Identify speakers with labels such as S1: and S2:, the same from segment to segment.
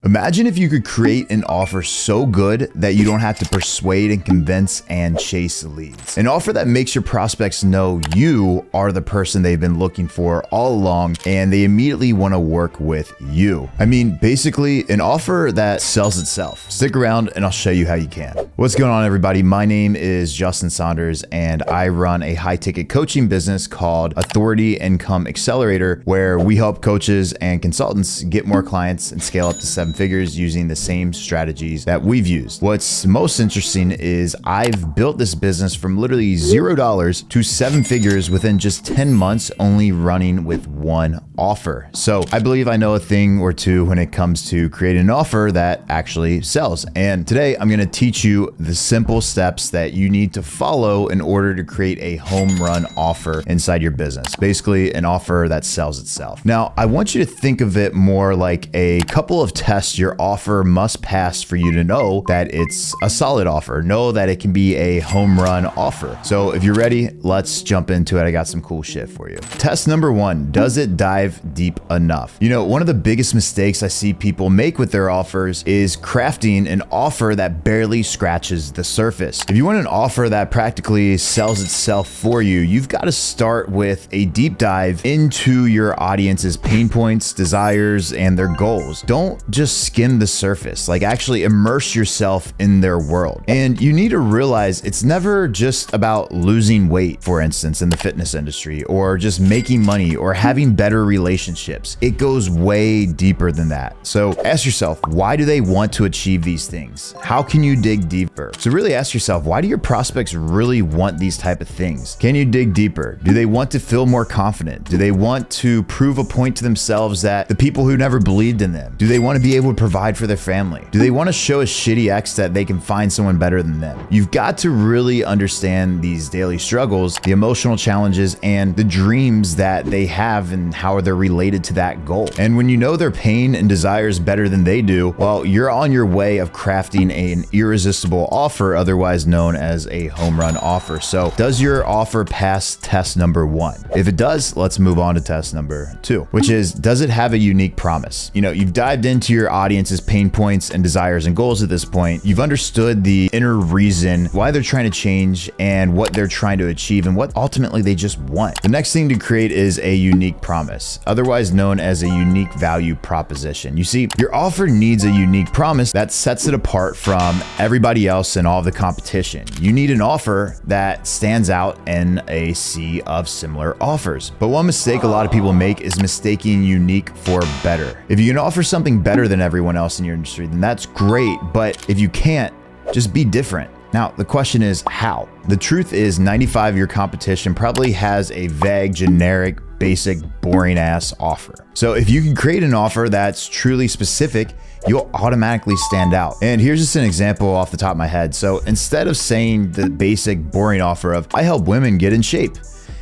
S1: Imagine if you could create an offer so good that you don't have to persuade and convince and chase leads. An offer that makes your prospects know you are the person they've been looking for all along and they immediately want to work with you. I mean, basically an offer that sells itself. Stick around and I'll show you how you can. What's going on, everybody? My name is Justin Saunders and I run a high-ticket coaching business called Authority Income Accelerator, where we help coaches and consultants get more clients and scale up to 7 figures using the same strategies that we've used. What's most interesting is I've built this business from literally $0 to 7 figures within just 10 months, only running with one offer. So I believe I know a thing or two when it comes to creating an offer that actually sells. And today I'm going to teach you the simple steps that you need to follow in order to create a home run offer inside your business. Basically an offer that sells itself. Now, I want you to think of it more like a couple of tests your offer must pass for you to know that it's a solid offer. Know that it can be a home run offer. So if you're ready, let's jump into it. I got some cool shit for you. Test number 1, does it dive deep enough? You know, one of the biggest mistakes I see people make with their offers is crafting an offer that barely scratches the surface. If you want an offer that practically sells itself for you, you've got to start with a deep dive into your audience's pain points, desires, and their goals. Don't just skim the surface, like actually immerse yourself in their world. And you need to realize it's never just about losing weight, for instance, in the fitness industry, or just making money or having better relationships. It goes way deeper than that. So ask yourself, why do they want to achieve these things? How can you dig deeper? So really ask yourself, why do your prospects really want these type of things? Can you dig deeper? Do they want to feel more confident? Do they want to prove a point to themselves that the people who never believed in them? Do they want to be able to provide for their family? Do they want to show a shitty ex that they can find someone better than them? You've got to really understand these daily struggles, the emotional challenges, and the dreams that they have and how they're related to that goal. And when you know their pain and desires better than they do, well, you're on your way of crafting an irresistible offer, otherwise known as a home run offer. So does your offer pass test number 1? If it does, let's move on to test number 2, which is, does it have a unique promise? You know, you've dived into your audience's pain points and desires and goals at this point. You've understood the inner reason why they're trying to change and what they're trying to achieve and what ultimately they just want. The next thing to create is a unique promise, otherwise known as a unique value proposition. You see, your offer needs a unique promise that sets it apart from everybody else and all of the competition. You need an offer that stands out in a sea of similar offers. But one mistake a lot of people make is mistaking unique for better. If you can offer something better than everyone else in your industry, then that's great. But if you can't, just be different. Now, the question is how? The truth is 95 of your competition probably has a vague, generic, basic, boring ass offer. So if you can create an offer that's truly specific, you'll automatically stand out. And here's just an example off the top of my head. So instead of saying the basic, boring offer of, I help women get in shape,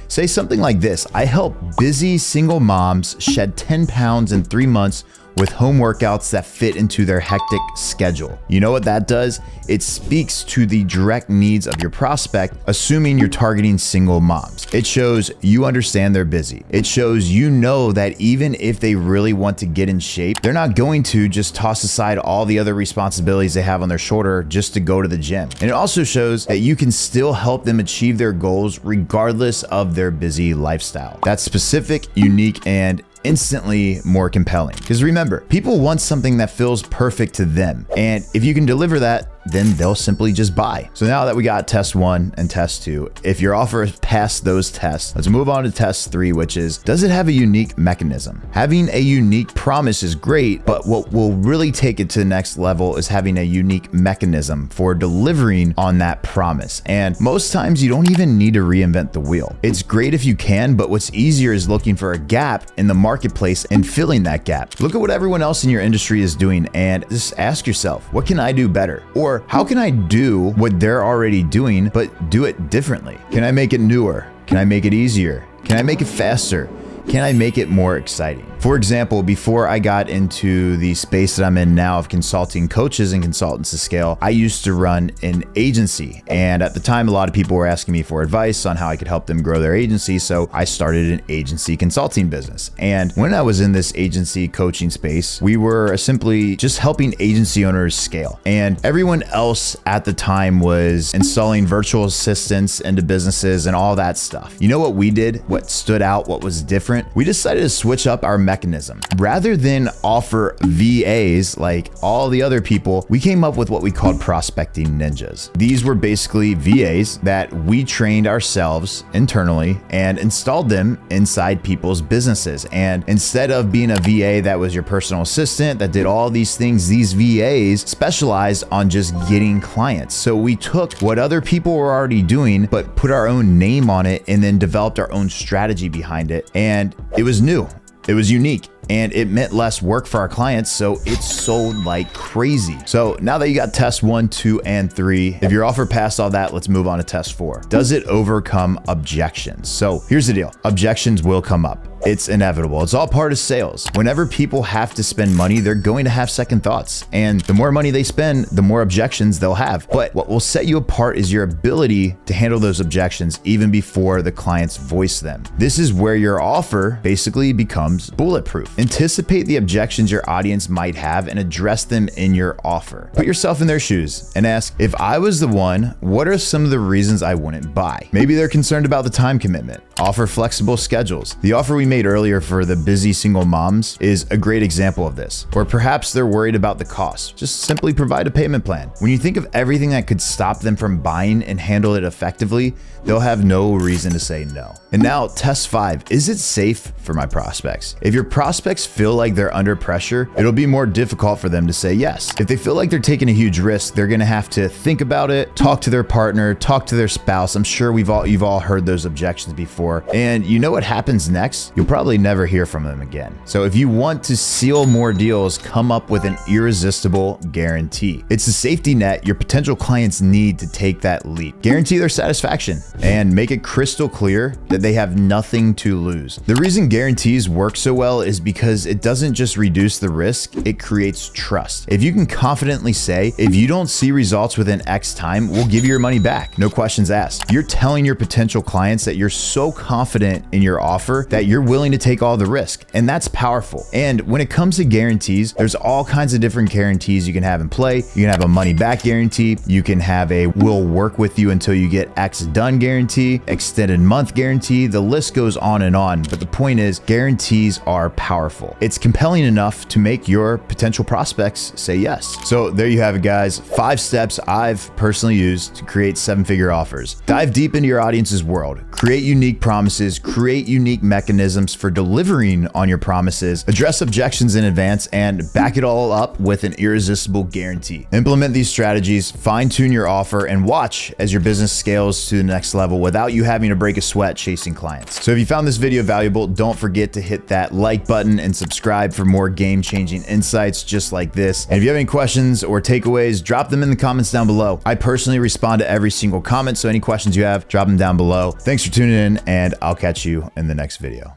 S1: say something like this: I help busy single moms shed 10 pounds in 3 months with home workouts that fit into their hectic schedule. You know what that does? It speaks to the direct needs of your prospect, assuming you're targeting single moms. It shows you understand they're busy. It shows you know that even if they really want to get in shape, they're not going to just toss aside all the other responsibilities they have on their shoulder just to go to the gym. And it also shows that you can still help them achieve their goals regardless of their busy lifestyle. That's specific, unique, and instantly more compelling. Because remember, people want something that feels perfect to them. And if you can deliver that, then they'll simply just buy. So now that we got test 1 and test 2, if your offer has passed those tests, let's move on to test 3, which is, does it have a unique mechanism? Having a unique promise is great, but what will really take it to the next level is having a unique mechanism for delivering on that promise. And most times you don't even need to reinvent the wheel. It's great if you can, but what's easier is looking for a gap in the marketplace and filling that gap. Look at what everyone else in your industry is doing and just ask yourself, what can I do better? Or how can I do what they're already doing, but do it differently? Can I make it newer? Can I make it easier? Can I make it faster? Can I make it more exciting? For example, before I got into the space that I'm in now of consulting coaches and consultants to scale, I used to run an agency. And at the time, a lot of people were asking me for advice on how I could help them grow their agency. So I started an agency consulting business. And when I was in this agency coaching space, we were simply just helping agency owners scale. And everyone else at the time was installing virtual assistants into businesses and all that stuff. You know what we did? What stood out? What was different? We decided to switch up our mechanism. Rather than offer VAs like all the other people, we came up with what we called prospecting ninjas. These were basically VAs that we trained ourselves internally and installed them inside people's businesses. And instead of being a VA that was your personal assistant that did all these things, these VAs specialized on just getting clients. So we took what other people were already doing, but put our own name on it and then developed our own strategy behind it. And it was new. It was unique. And it meant less work for our clients, so it sold like crazy. So now that you got test 1, 2, and 3, if your offer passed all that, let's move on to test 4. Does it overcome objections? So here's the deal. Objections will come up. It's inevitable. It's all part of sales. Whenever people have to spend money, they're going to have second thoughts. And the more money they spend, the more objections they'll have. But what will set you apart is your ability to handle those objections even before the clients voice them. This is where your offer basically becomes bulletproof. Anticipate the objections your audience might have and address them in your offer. Put yourself in their shoes and ask, if I was the one, what are some of the reasons I wouldn't buy? Maybe they're concerned about the time commitment. Offer flexible schedules. The offer we made earlier for the busy single moms is a great example of this. Or perhaps they're worried about the cost. Just simply provide a payment plan. When you think of everything that could stop them from buying and handle it effectively, they'll have no reason to say no. And now, test 5. Is it safe for my prospects? If your prospects feel like they're under pressure, it'll be more difficult for them to say yes. If they feel like they're taking a huge risk, they're gonna have to think about it, talk to their partner, talk to their spouse. I'm sure you've all heard those objections before. And you know what happens next? You'll probably never hear from them again. So if you want to seal more deals, come up with an irresistible guarantee. It's a safety net your potential clients need to take that leap. Guarantee their satisfaction and make it crystal clear that they have nothing to lose. The reason guarantees work so well is because it doesn't just reduce the risk, it creates trust. If you can confidently say, if you don't see results within X time, we'll give you your money back. No questions asked. You're telling your potential clients that you're so confident in your offer that you're willing to take all the risk. And that's powerful. And when it comes to guarantees, there's all kinds of different guarantees you can have in play. You can have a money back guarantee. You can have a we'll work with you until you get X done guarantee, extended month guarantee. The list goes on and on. But the point is, guarantees are powerful. It's compelling enough to make your potential prospects say yes. So there you have it, guys. 5 steps I've personally used to create 7-figure offers. Dive deep into your audience's world. Create unique promises. Create unique mechanisms for delivering on your promises. Address objections in advance and back it all up with an irresistible guarantee. Implement these strategies, fine-tune your offer, and watch as your business scales to the next level without you having to break a sweat chasing clients. So if you found this video valuable, don't forget to hit that like button and subscribe for more game-changing insights just like this. And if you have any questions or takeaways, drop them in the comments down below. I personally respond to every single comment, so any questions you have, drop them down below. Thanks for tuning in, and I'll catch you in the next video.